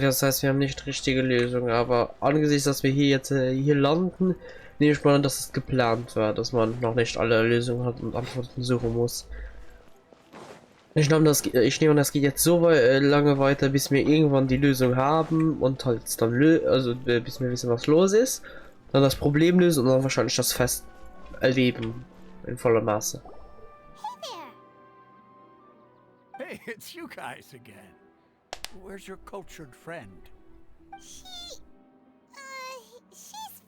das heißt, wir haben nicht richtige Lösung, aber angesichts, dass wir hier jetzt hier landen, nehme ich mal an, dass es geplant war, dass man noch nicht alle Lösungen hat und Antworten suchen muss. Ich nehme an, das geht jetzt so lange weiter, bis wir irgendwann die Lösung haben und halt dann bis wir wissen, was los ist, dann das Problem lösen und dann wahrscheinlich das Fest erleben in voller Maße. Hey, it's you guys again. Where's your cultured friend? She's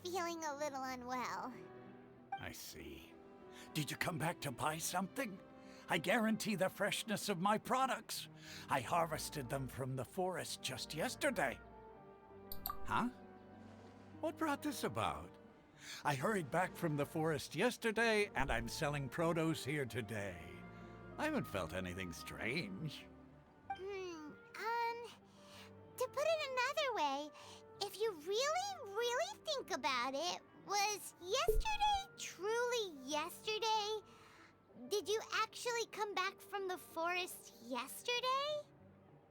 feeling a little unwell. I see. Did you come back to buy something? I guarantee the freshness of my products. I harvested them from the forest just yesterday. Huh? What brought this about? I hurried back from the forest yesterday, and I'm selling produce here today. I haven't felt anything strange. To put it another way, if you really think about it, was yesterday truly yesterday? Did you actually come back from the forest yesterday?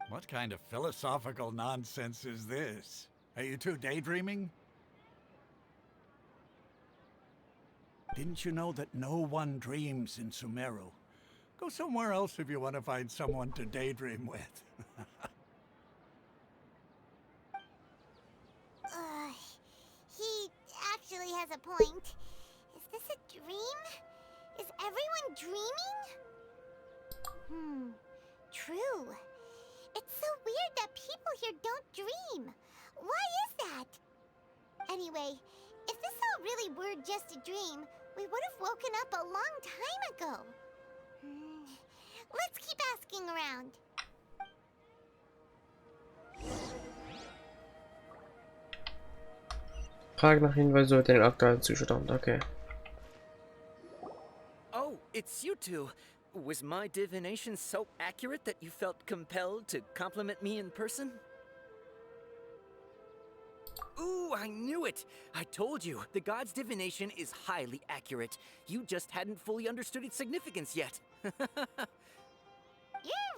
What kind of philosophical nonsense is this? Are you two daydreaming? Didn't you know that no one dreams in Sumeru? Go somewhere else if you want to find someone to daydream with. He actually has a point. Is this a dream? Is everyone dreaming? True. It's so weird that people here don't dream. Why is that? Anyway, if this all really were just a dream, we would have woken up a long time ago. Let's keep asking around. Frage nach Hinweisen über den aktuellen Zustand, okay. Oh, it's you two. Was my divination so accurate that you felt compelled to compliment me in person? Ooh, I knew it! I told you, the god's divination is highly accurate. You just hadn't fully understood its significance yet. You're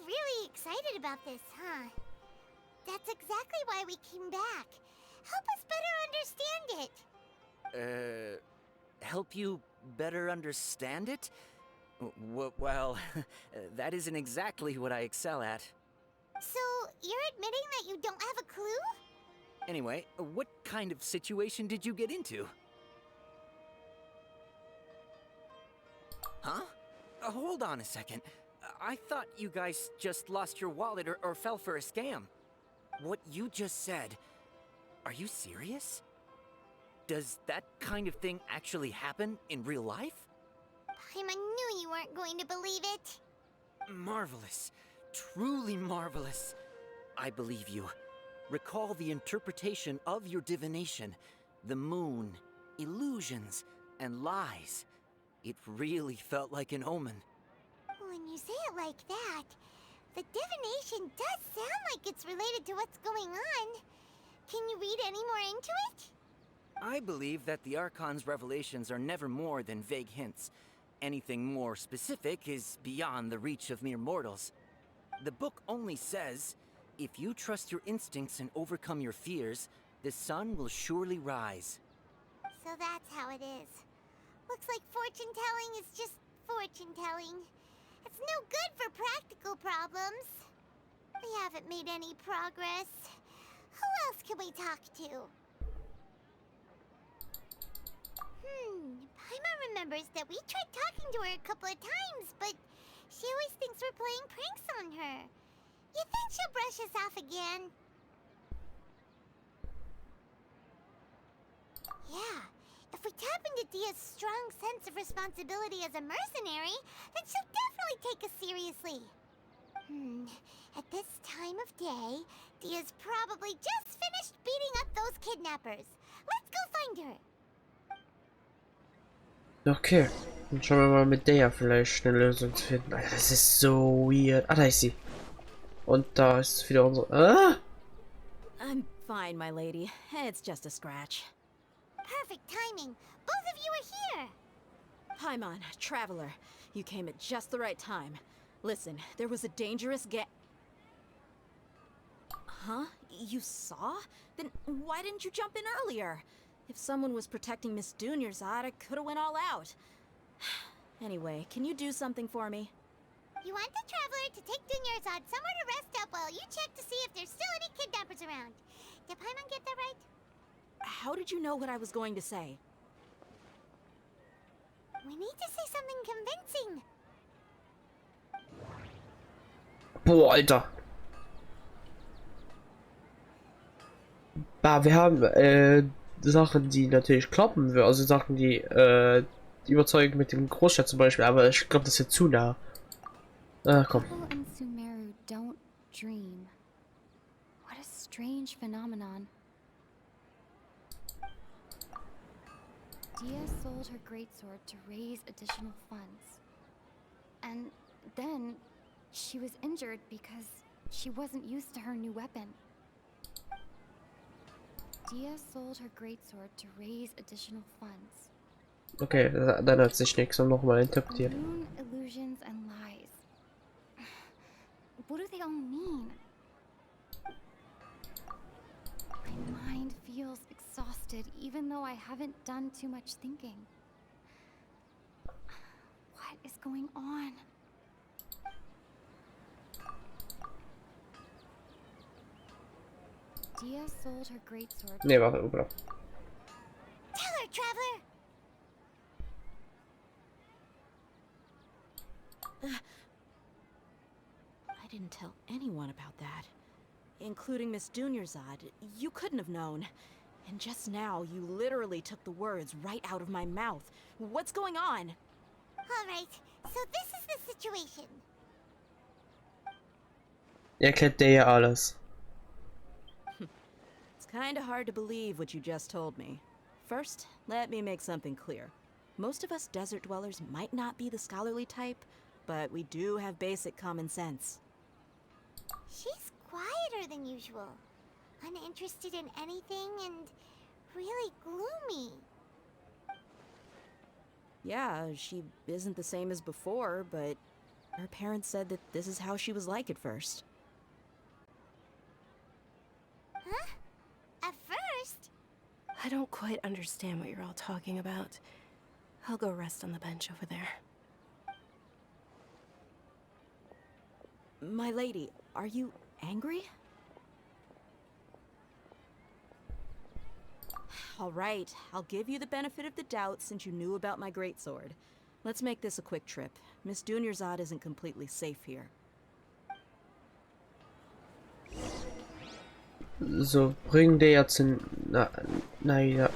really excited about this, huh? That's exactly why we came back. Help us better understand it. Help you better understand it? Well, that isn't exactly what I excel at. So, you're admitting that you don't have a clue? Anyway, what kind of situation did you get into? Huh? Hold on a second. I thought you guys just lost your wallet or fell for a scam. What you just said, are you serious? Does that kind of thing actually happen in real life? Paimon knew you weren't going to believe it. Marvelous. Truly marvelous. I believe you. Recall the interpretation of your divination. The moon, illusions, and lies. It really felt like an omen. When you say it like that, the divination does sound like it's related to what's going on. Can you read any more into it? I believe that the Archon's revelations are never more than vague hints. Anything more specific is beyond the reach of mere mortals. The book only says, if you trust your instincts and overcome your fears, the sun will surely rise. So that's how it is. Looks like fortune-telling is just fortune-telling. It's no good for practical problems. We haven't made any progress. Who else can we talk to? Paimon remembers that we tried talking to her a couple of times, but she always thinks we're playing pranks on her. You think she'll brush us off again? Yeah, if we tap into Dia's strong sense of responsibility as a mercenary, then she'll definitely take us seriously. At this time of day, Dia's probably just finished beating up those kidnappers. Let's go find her. Okay, dann schauen wir mal mit der vielleicht eine Lösung zu finden. Alter, das ist so weird. Ah, da ist sie. Und da ist wieder unsere... Ah! I'm fine, my lady. It's just a scratch. Perfect timing. Both of you are here. Paimon, traveler. You came at just the right time. Listen, there was a dangerous Huh? You saw? Then why didn't you jump in earlier? If someone was protecting Miss Dunyarzad, I could have went all out. Anyway, can you do something for me? You want the traveler to take Dunyarzad somewhere to rest up while you check to see if there's still any kidnappers around. Did Paimon get that right? How did you know what I was going to say? We need to say something convincing. Boah, Alter. Bah, wir haben Sachen, die natürlich klappen, also Sachen, die überzeugen mit dem Großstadt zum Beispiel, aber ich glaube, das ist jetzt zu nah. Komm. People in Sumeru don't dream. What a strange phenomenon. Dia sold her greatsword to raise additional funds. And then she was injured because she wasn't used to her new weapon. Dia sold her greatsword to raise additional funds. Okay, dann hat sich nichts und nochmal interpretiert. Balloon illusions and lies. What do they all mean? My mind feels exhausted even though I haven't done too much thinking. What is going on? Dia sold her greatsword. Nee, warte, Ubra. Tell her, traveler. I didn't tell anyone about that. Including Miss Dunyarzad. You couldn't have known. And just now, you literally took the words right out of my mouth. What's going on? Alright, so this is the situation. Erklärt der ja alles. It's kinda hard to believe what you just told me. First, let me make something clear. Most of us desert dwellers might not be the scholarly type, but we do have basic common sense. She's quieter than usual. Uninterested in anything and really gloomy. Yeah, she isn't the same as before, but her parents said that this is how she was like at first. Huh? At first? I don't quite understand what you're all talking about. I'll go rest on the bench over there. My lady, are you angry? All right, I'll give you the benefit of the doubt since you knew about my greatsword. Let's make this a quick trip. Miss Dunyarzad isn't completely safe here. So, bringen der jetzt in. Ja.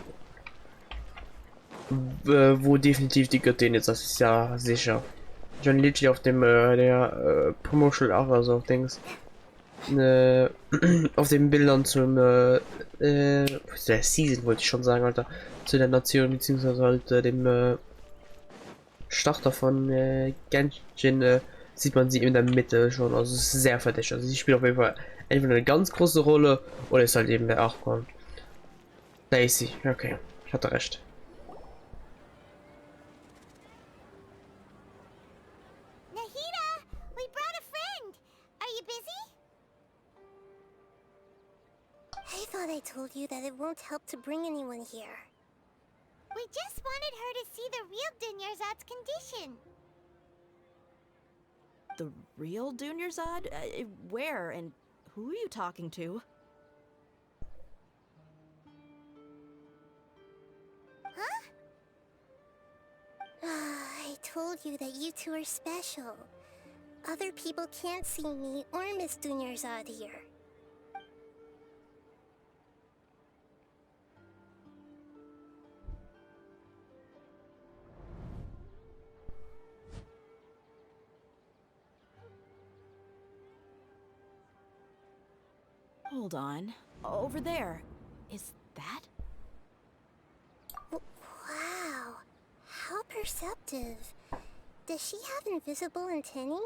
Wo definitiv die Göttin ist, das ist ja sicher. John Litchi auf dem der Promotional auch, also auf Dings. Auf den Bildern zum der Season wollte ich schon sagen, Alter. Zu der Nation, beziehungsweise halt dem Starter von Genshin sieht man sie in der Mitte schon, also es ist sehr verdächtig. Also sie spielt auf jeden Fall entweder eine ganz große Rolle oder ist halt eben der Archon. Da ist sie, okay, ich hatte recht. Nahida, we brought a friend. Are you busy? I thought I told you that it won't help to bring anyone here. We just wanted her to see the real Dunyarzad's condition. The real Dunyarzad? Where and who are you talking to? Huh? I told you that you two are special. Other people can't see me or Miss Dunyarzad here. Hold on. Over there. Is that? Wow, how perceptive. Does she have invisible antennae?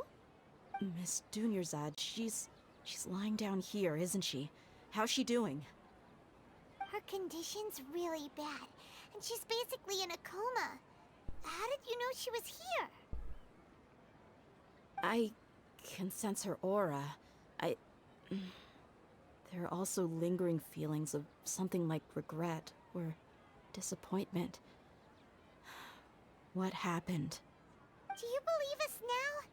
Miss Dunyarzad, she's lying down here, isn't she? How's she doing? Her condition's really bad, and she's basically in a coma. How did you know she was here? I can sense her aura. there are also lingering feelings of something like regret or disappointment. What happened? Do you believe us now?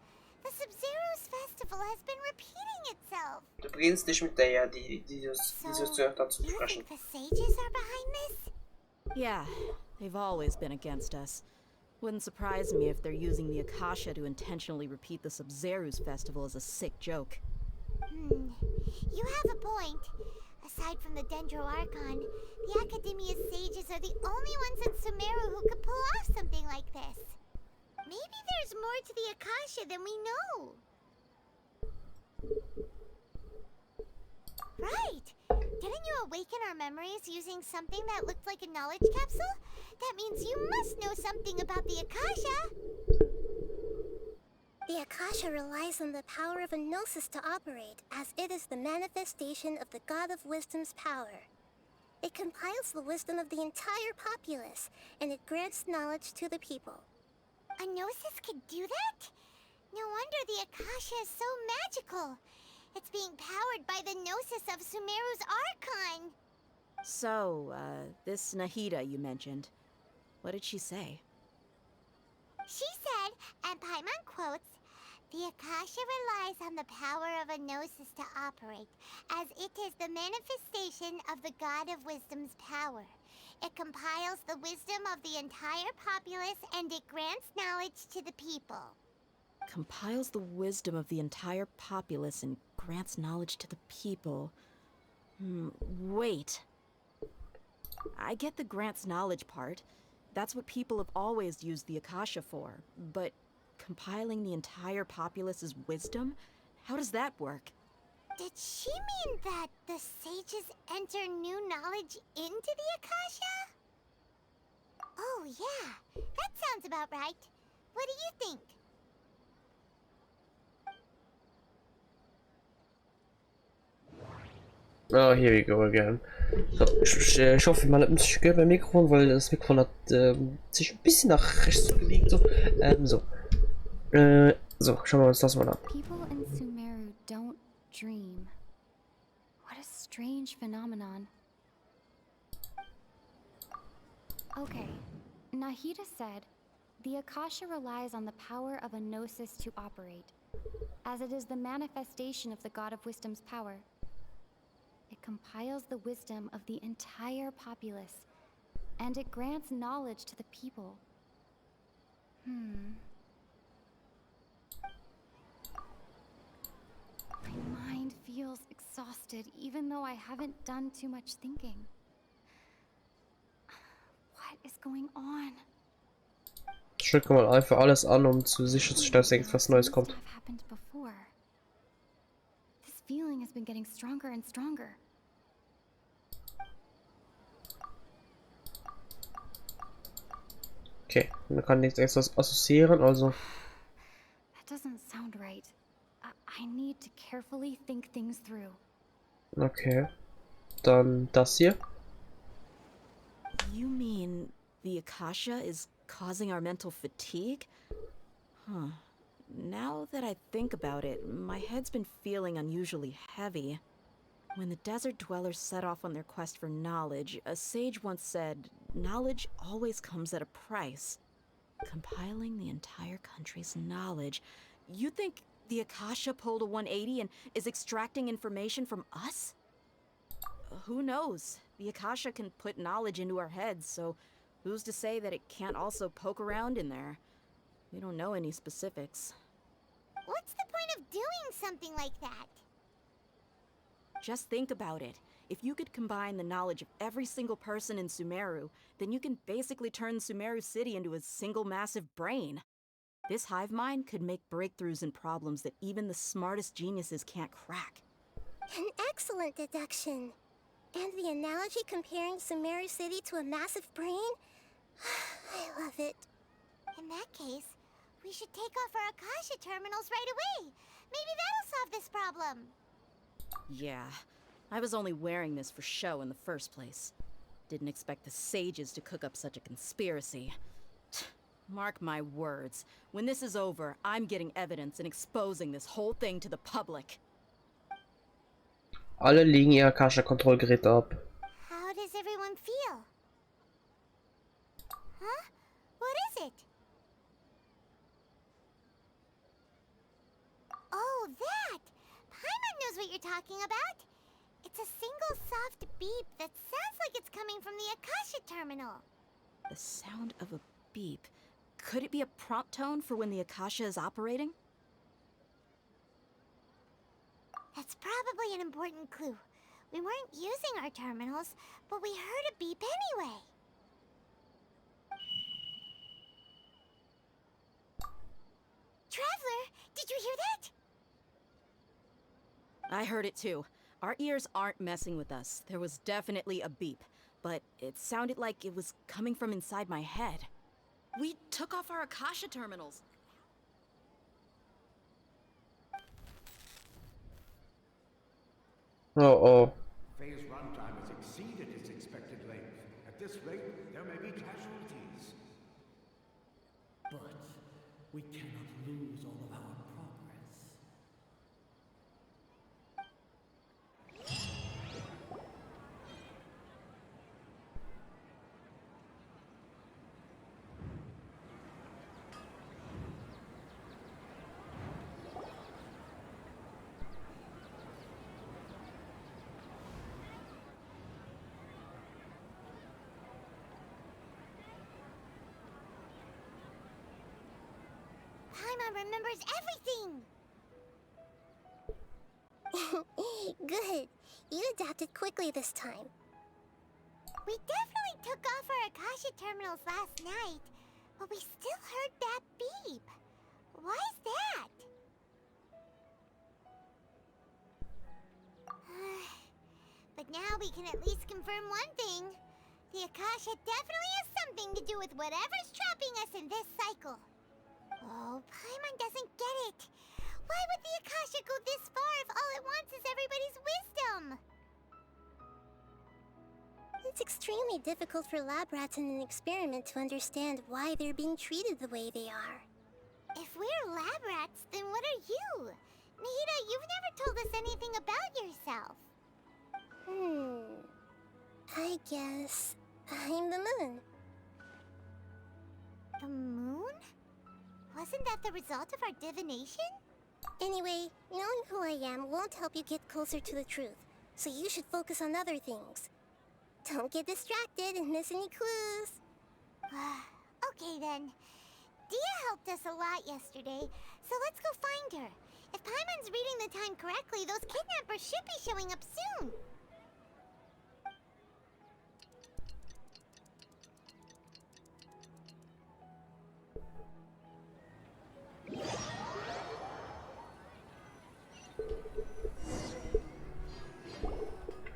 The Sub-Zero's festival has been repeating itself. Du beginnst nicht mit der, ja, dieses Zögern zu You sprechen. think the sages are behind this? Yeah, they've always been against us. Wouldn't surprise me if they're using the Akasha to intentionally repeat the Sub-Zero's festival as a sick joke. You have a point. Aside from the Dendro Archon, the Academia's sages are the only ones in Sumeru who could pull off something like this. Maybe there's more to the Akasha than we know. Right! Didn't you awaken our memories using something that looked like a knowledge capsule? That means you must know something about the Akasha! The Akasha relies on the power of a gnosis to operate, as it is the manifestation of the God of Wisdom's power. It compiles the wisdom of the entire populace, and it grants knowledge to the people. A gnosis could do that? No wonder the Akasha is so magical. It's being powered by the gnosis of Sumeru's Archon. So, this Nahida you mentioned, what did she say? She said, and Paimon quotes, "The Akasha relies on the power of a gnosis to operate, as it is the manifestation of the God of Wisdom's power. It compiles the wisdom of the entire populace and it grants knowledge to the people." Compiles the wisdom of the entire populace and grants knowledge to the people. Wait. I get the grants knowledge part. That's what people have always used the Akasha for. But compiling the entire populace's wisdom? How does that work? Did she mean that the sages enter new knowledge into the Akasha? Oh yeah, that sounds about right. What do you think? Oh, here we go again. So, ich hoffe, man hat ein bisschen gehört beim Mikrofon, weil das Mikrofon hat sich ein bisschen nach rechts gelegt. So, so, schauen wir uns das mal an. People in Sumeru don't dream. What a strange phenomenon. Okay, Nahida said, the Akasha relies on the power of a gnosis to operate, as it is the manifestation of the God of Wisdom's power. It compiles the wisdom of the entire populace, and it grants knowledge to the people. My mind feels exhausted, even though I haven't done too much thinking. What is going on? Ich drücke mal einfach alles an, um sicherzustellen, dass irgendwas Neues kommt. Have happened before. This feeling has been getting stronger and stronger. Okay, man kann nichts extra assoziieren, also. That doesn't sound right. I need to carefully think things through. Okay. Dann das hier. You mean the Akasha is causing our mental fatigue? Huh. Now that I think about it, my head's been feeling unusually heavy. When the desert dwellers set off on their quest for knowledge, a sage once said, knowledge always comes at a price. Compiling the entire country's knowledge. You think the Akasha pulled a 180 and is extracting information from us? Who knows? The Akasha can put knowledge into our heads, so who's to say that it can't also poke around in there? We don't know any specifics. What's the point of doing something like that? Just think about it. If you could combine the knowledge of every single person in Sumeru, then you can basically turn Sumeru City into a single massive brain. This hive mind could make breakthroughs in problems that even the smartest geniuses can't crack. An excellent deduction. And the analogy comparing Sumeru City to a massive brain? I love it. In that case, we should take off our Akasha terminals right away. Maybe that'll solve this problem. Yeah, I was only wearing this for show in the first place. Didn't expect the sages to cook up such a conspiracy. Mark my words, when this is over, I'm getting evidence and exposing this whole thing to the public. Alle legen ihr Akasha-Kontrollgerät ab. How does everyone feel? Huh? What is it? Oh, that! Paimon knows what you're talking about. It's a single soft beep that sounds like it's coming from the Akasha terminal. The sound of a beep. Could it be a prompt tone for when the Akasha is operating? That's probably an important clue. We weren't using our terminals, but we heard a beep anyway. Traveler, did you hear that? I heard it too. Our ears aren't messing with us. There was definitely a beep, but it sounded like it was coming from inside my head. We took off our Akasha terminals. Oh. Phase runtime has exceeded its expected length. At this rate, there may be casualties. But we cannot lose all of our progress. Paimon remembers everything! Good. You adapted quickly this time. We definitely took off our Akasha terminals last night, but we still heard that beep. Why is that? But now we can at least confirm one thing. The Akasha definitely has something to do with whatever's trapping us in this cycle. Oh, Paimon doesn't get it. Why would the Akasha go this far if all it wants is everybody's wisdom? It's extremely difficult for lab rats in an experiment to understand why they're being treated the way they are. If we're lab rats, then what are you? Nahida, you've never told us anything about yourself. I guess I'm the moon. The moon? Wasn't that the result of our divination? Anyway, knowing who I am won't help you get closer to the truth, so you should focus on other things. Don't get distracted and miss any clues. Okay then. Dia helped us a lot yesterday, so let's go find her. If Paimon's reading the time correctly, those kidnappers should be showing up soon.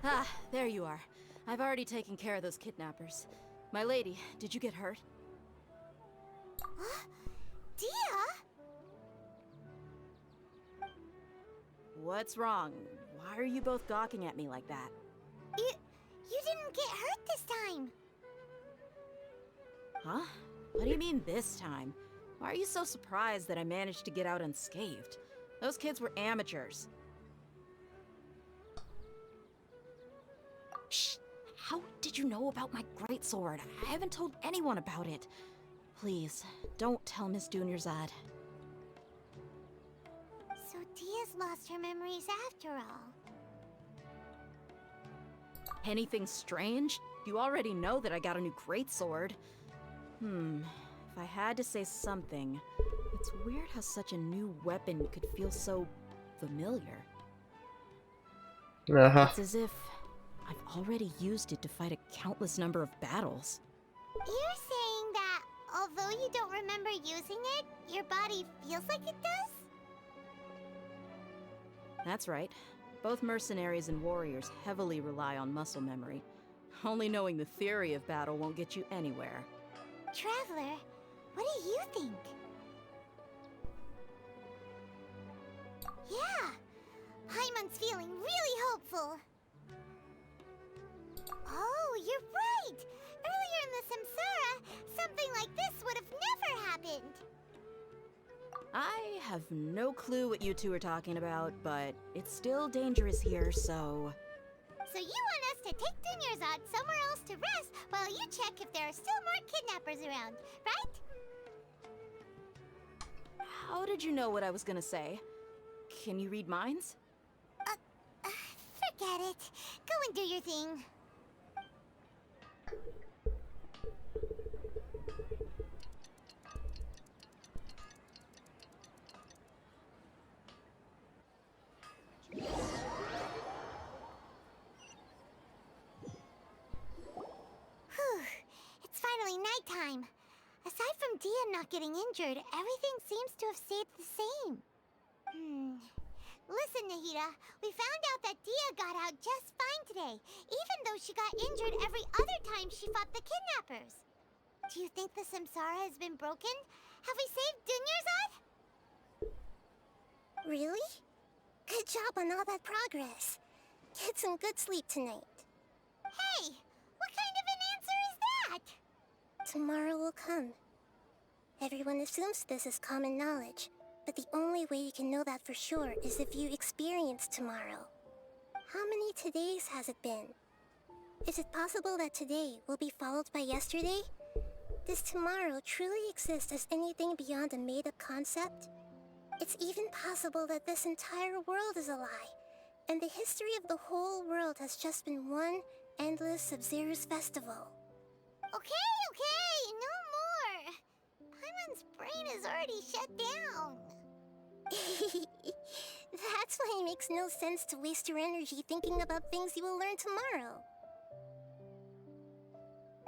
Ah, there you are. I've already taken care of those kidnappers. My lady, did you get hurt? Dia? What's wrong? Why are you both gawking at me like that? You didn't get hurt this time. Huh? What do you mean this time? Why are you so surprised that I managed to get out unscathed? Those kids were amateurs. Shh! How did you know about my greatsword? I haven't told anyone about it. Please, don't tell Miss Dunyarzad. So Dia's lost her memories after all. Anything strange? You already know that I got a new greatsword. If I had to say something, it's weird how such a new weapon could feel so familiar. It's as if I've already used it to fight a countless number of battles. You're saying that although you don't remember using it, your body feels like it does? That's right. Both mercenaries and warriors heavily rely on muscle memory. Only knowing the theory of battle won't get you anywhere. Traveler, what do you think? Yeah, Paimon's feeling really hopeful. Oh, you're right! Earlier in the Samsara, something like this would have never happened. I have no clue what you two are talking about, but it's still dangerous here, so... So you want us to take Dunyarzad somewhere else to rest while you check if there are still more kidnappers around, right? How did you know what I was gonna say? Can you read minds? Forget it. Go and do your thing. Whew. It's finally nighttime. Aside from Dia not getting injured, everything seems to have stayed the same. Listen, Nahida, we found out that Dia got out just fine today, even though she got injured every other time she fought the kidnappers. Do you think the Samsara has been broken? Have we saved Dunyarzad? Really? Good job on all that progress. Get some good sleep tonight. Hey, what kind of an answer is that? Tomorrow will come. Everyone assumes this is common knowledge, but the only way you can know that for sure is if you experience tomorrow. How many todays has it been? Is it possible that today will be followed by yesterday? Does tomorrow truly exist as anything beyond a made-up concept? It's even possible that this entire world is a lie, and the history of the whole world has just been one endless Sub-Zero's festival. Okay, no more. Paimon's brain is already shut down. That's why it makes no sense to waste your energy thinking about things you will learn tomorrow.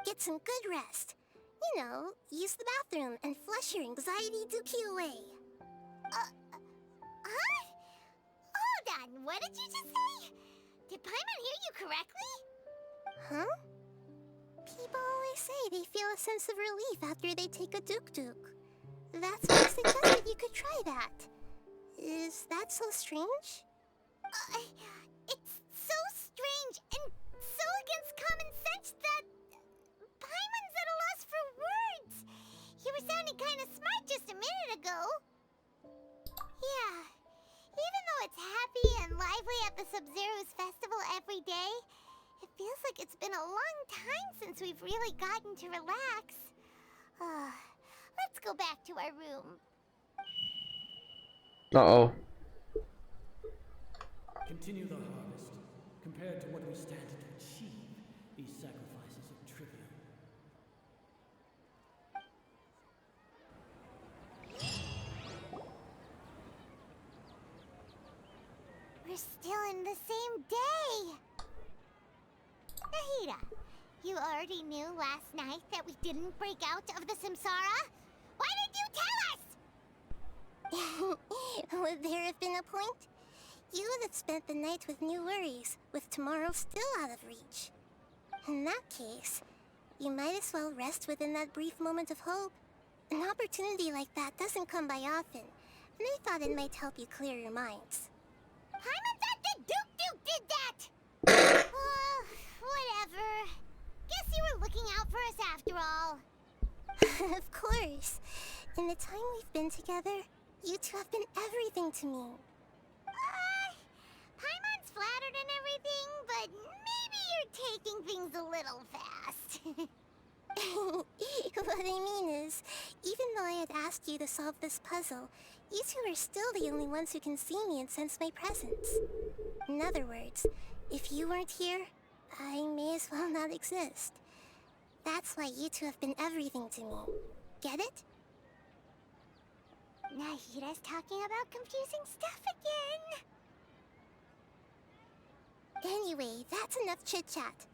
Get some good rest. You know, use the bathroom and flush your anxiety dookie away. Huh? Hold on, what did you just say? Did Paimon hear you correctly? Huh? People always say they feel a sense of relief after they take a duk-duk. That's why I suggested you could try that. Is that so strange? It's so strange and so against common sense that Paimon's at a loss for words. You were sounding kind of smart just a minute ago. Yeah, even though it's happy and lively at the Sub-Zero's festival every day, it feels like it's been a long time since we've really gotten to relax. Let's go back to our room. Uh-oh. Continue the harvest. Compared to what we stand to achieve, these sacrifices are trivial. We're still in the same day. Nahida, you already knew last night that we didn't break out of the Samsara? Why did you tell us? Would there have been a point? You would have spent the night with new worries, with tomorrow still out of reach. In that case, you might as well rest within that brief moment of hope. An opportunity like that doesn't come by often, and I thought it might help you clear your minds. Paimon thought the Duke did that! Whatever. Guess you were looking out for us after all. Of course. In the time we've been together, you two have been everything to me. Paimon's flattered and everything, but maybe you're taking things a little fast. What I mean is, even though I had asked you to solve this puzzle, you two are still the only ones who can see me and sense my presence. In other words, if you weren't here, I may as well not exist. That's why you two have been everything to me. Get it? Nahida's talking about confusing stuff again. Anyway, that's enough chit-chat.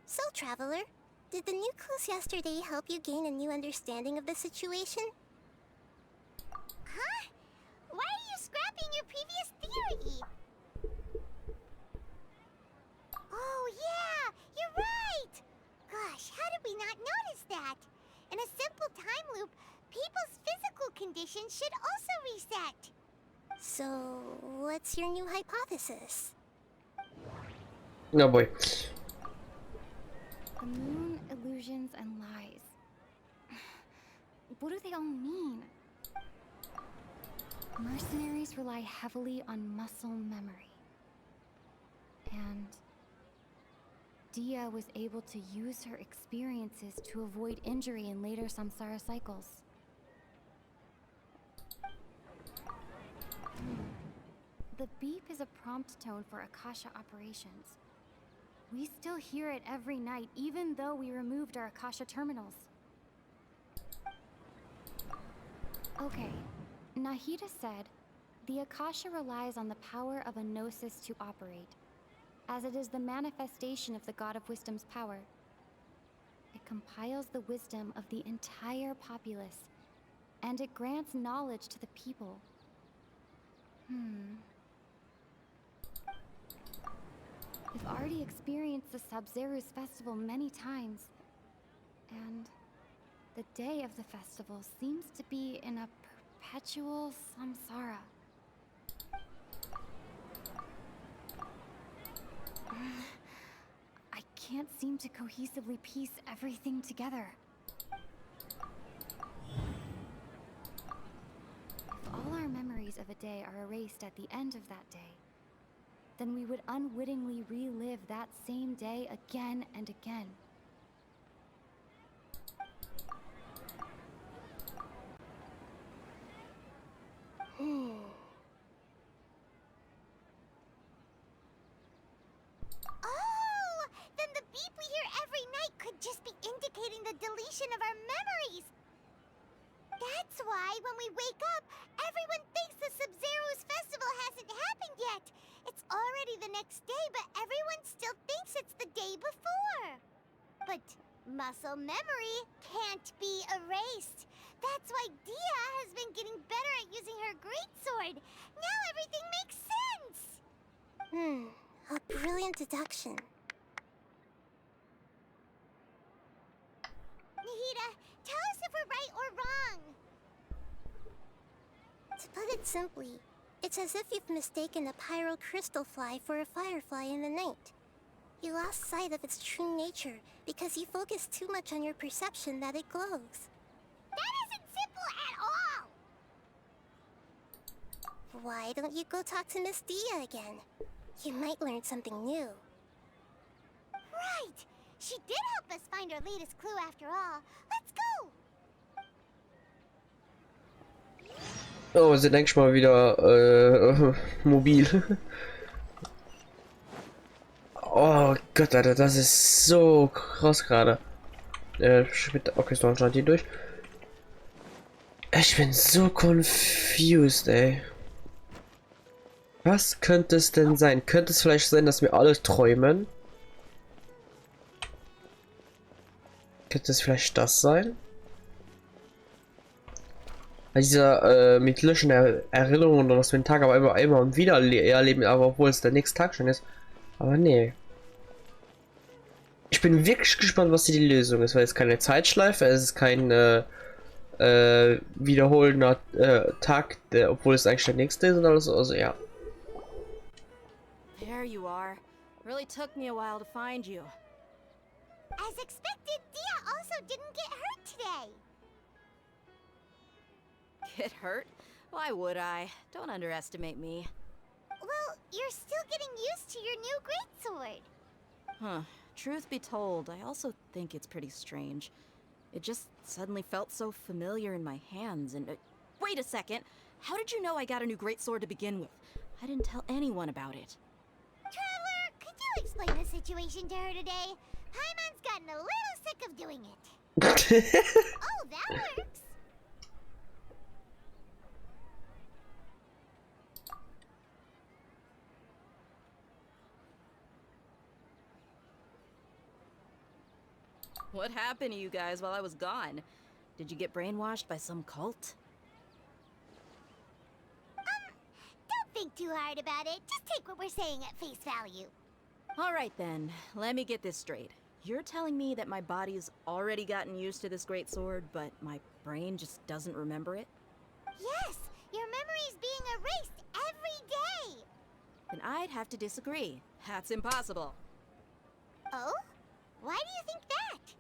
So, Traveler, did the new clues yesterday help you gain a new understanding of the situation? Huh? Why are you scrapping your previous theory? Oh yeah, you're right! Gosh, how did we not notice that? In a simple time loop, people's physical conditions should also reset. So, what's your new hypothesis? No boy. The moon, illusions, and lies. What do they all mean? Mercenaries rely heavily on muscle memory. And Dia was able to use her experiences to avoid injury in later Samsara cycles. The beep is a prompt tone for Akasha operations. We still hear it every night, even though we removed our Akasha terminals. Okay, Nahida said, the Akasha relies on the power of a gnosis to operate, as it is the manifestation of the God of Wisdom's power. It compiles the wisdom of the entire populace, and it grants knowledge to the people. We've already experienced the Sub-Zeru's festival many times, and the day of the festival seems to be in a perpetual samsara. I can't seem to cohesively piece everything together. If all our memories of a day are erased at the end of that day, then we would unwittingly relive that same day again and again. Oh, then the beep we hear every night could just be indicating the deletion of our memories. That's why when we wake up, everyone thinks the Sub-Zeru's festival hasn't happened yet. It's already the next day, but everyone still thinks it's the day before. But muscle memory can't be erased. That's why Dia has been getting better at using her greatsword. Now everything makes sense. A brilliant deduction. Nahida, tell us if we're right or wrong. To put it simply, it's as if you've mistaken a pyro crystal fly for a firefly in the night. You lost sight of its true nature because you focused too much on your perception that it glows. That isn't simple at all. Why don't you go talk to Miss Dia again? You might learn something new. Right. She did help us find our latest clue after all. Let's go. Oh, wir sind eigentlich mal wieder mobil. Oh Gott, Alter, das ist so krass gerade. Okay, ist noch anscheinend hier durch. Ich bin so confused, ey. Was könnte es denn sein? Könnte es vielleicht sein, dass wir alle träumen? Könnte es vielleicht das sein? Dieser mit Löschen der Erinnerungen oder dass wir den Tag aber immer wieder erleben, aber obwohl es der nächste Tag schon ist. Aber nee. Ich bin wirklich gespannt, was hier die Lösung ist, weil es keine Zeitschleife, es ist kein wiederholender Tag, obwohl es eigentlich der nächste ist und alles, also ja. There you are. Really took me a while to find you. As expected, Dia also didn't get hurt today. Get hurt? Why would I? Don't underestimate me. Well, you're still getting used to your new greatsword. Huh. Truth be told, I also think it's pretty strange. It just suddenly felt so familiar in my hands and... wait a second! How did you know I got a new greatsword to begin with? I didn't tell anyone about it. Traveler, could you explain the situation to her today? Paimon's gotten a little sick of doing it. Oh, that works. What happened to you guys while I was gone? Did you get brainwashed by some cult? Don't think too hard about it. Just take what we're saying at face value. Alright then, let me get this straight. You're telling me that my body's already gotten used to this greatsword, but my brain just doesn't remember it? Yes, your memory's being erased every day. Then I'd have to disagree. That's impossible. Oh? Why do you think that?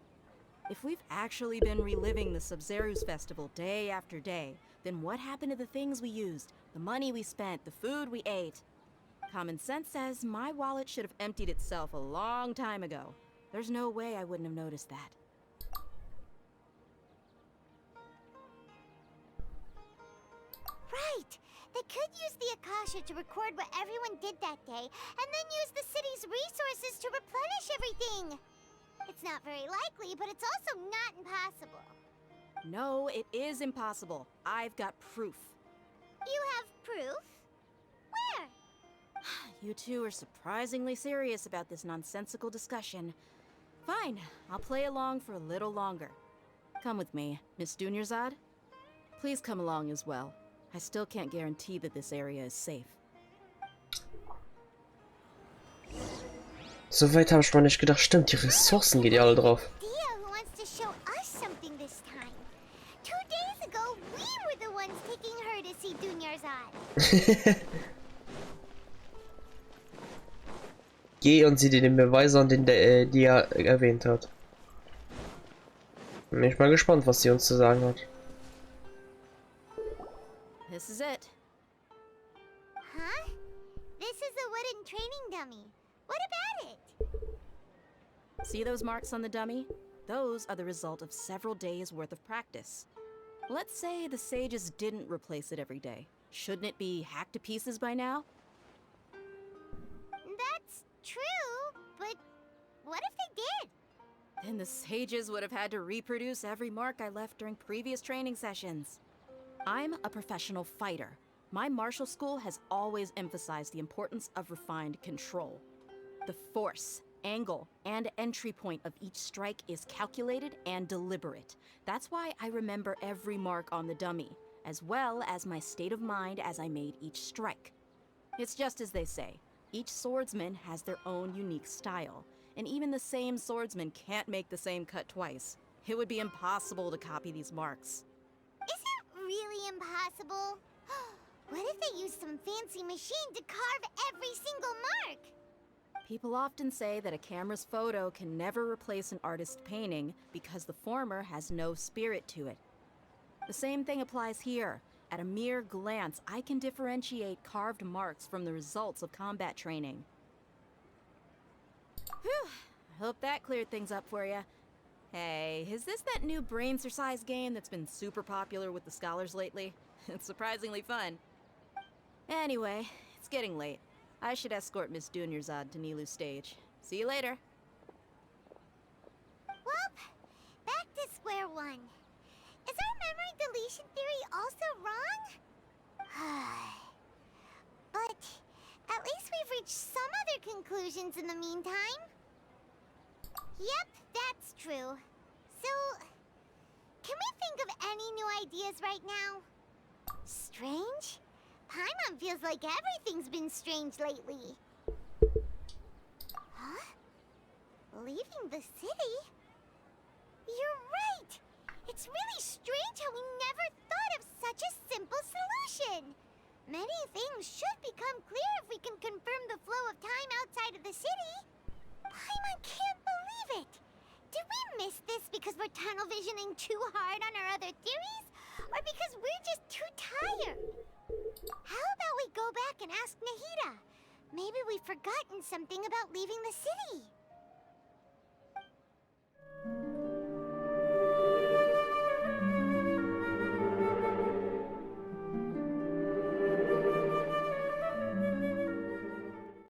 If we've actually been reliving the Sub-Zeru's festival day after day, then what happened to the things we used, the money we spent, the food we ate? Common sense says my wallet should have emptied itself a long time ago. There's no way I wouldn't have noticed that. Right! They could use the Akasha to record what everyone did that day, and then use the city's resources to replenish everything! It's not very likely, but it's also not impossible. No, it is impossible. I've got proof. You have proof? Where? You two are surprisingly serious about this nonsensical discussion. Fine, I'll play along for a little longer. Come with me, Miss Dunyarzad. Please come along as well. I still can't guarantee that this area is safe. Soweit habe ich mal nicht gedacht. Stimmt, die Ressourcen geht ja alle drauf. Dia who wants to show us something this time. 2 days ago, we were the ones taking her to see Dunyarzad. Geh und sieh dir den Beweis an, den die er erwähnt hat. Bin ich mal gespannt, was sie uns zu sagen hat. This is it. Huh? This is a wooden training dummy. What about it? See those marks on the dummy? Those are the result of several days' worth of practice. Let's say the sages didn't replace it every day. Shouldn't it be hacked to pieces by now? That's true, but what if they did? Then the sages would have had to reproduce every mark I left during previous training sessions. I'm a professional fighter. My martial school has always emphasized the importance of refined control. The force, angle, and entry point of each strike is calculated and deliberate. That's why I remember every mark on the dummy, as well as my state of mind as I made each strike. It's just as they say, each swordsman has their own unique style, and even the same swordsman can't make the same cut twice. It would be impossible to copy these marks. Is it really impossible? What if they used some fancy machine to carve every single mark? People often say that a camera's photo can never replace an artist's painting because the former has no spirit to it. The same thing applies here. At a mere glance, I can differentiate carved marks from the results of combat training. Whew, I hope that cleared things up for you. Hey, is this that new brain exercise game that's been super popular with the scholars lately? It's surprisingly fun. Anyway, it's getting late. I should escort Miss Dunyarzad to Nilu's stage. See you later. Well, back to square one. Is our memory deletion theory also wrong? But at least we've reached some other conclusions in the meantime. Yep, that's true. So, can we think of any new ideas right now? Strange? Paimon feels like everything's been strange lately. Huh? Leaving the city? You're right! It's really strange how we never thought of such a simple solution! Many things should become clear if we can confirm the flow of time outside of the city. Paimon can't believe it! Did we miss this because we're tunnel visioning too hard on our other theories? Or because we're just too tired? How about we go back and ask Nahida? Maybe we've forgotten something about leaving the city.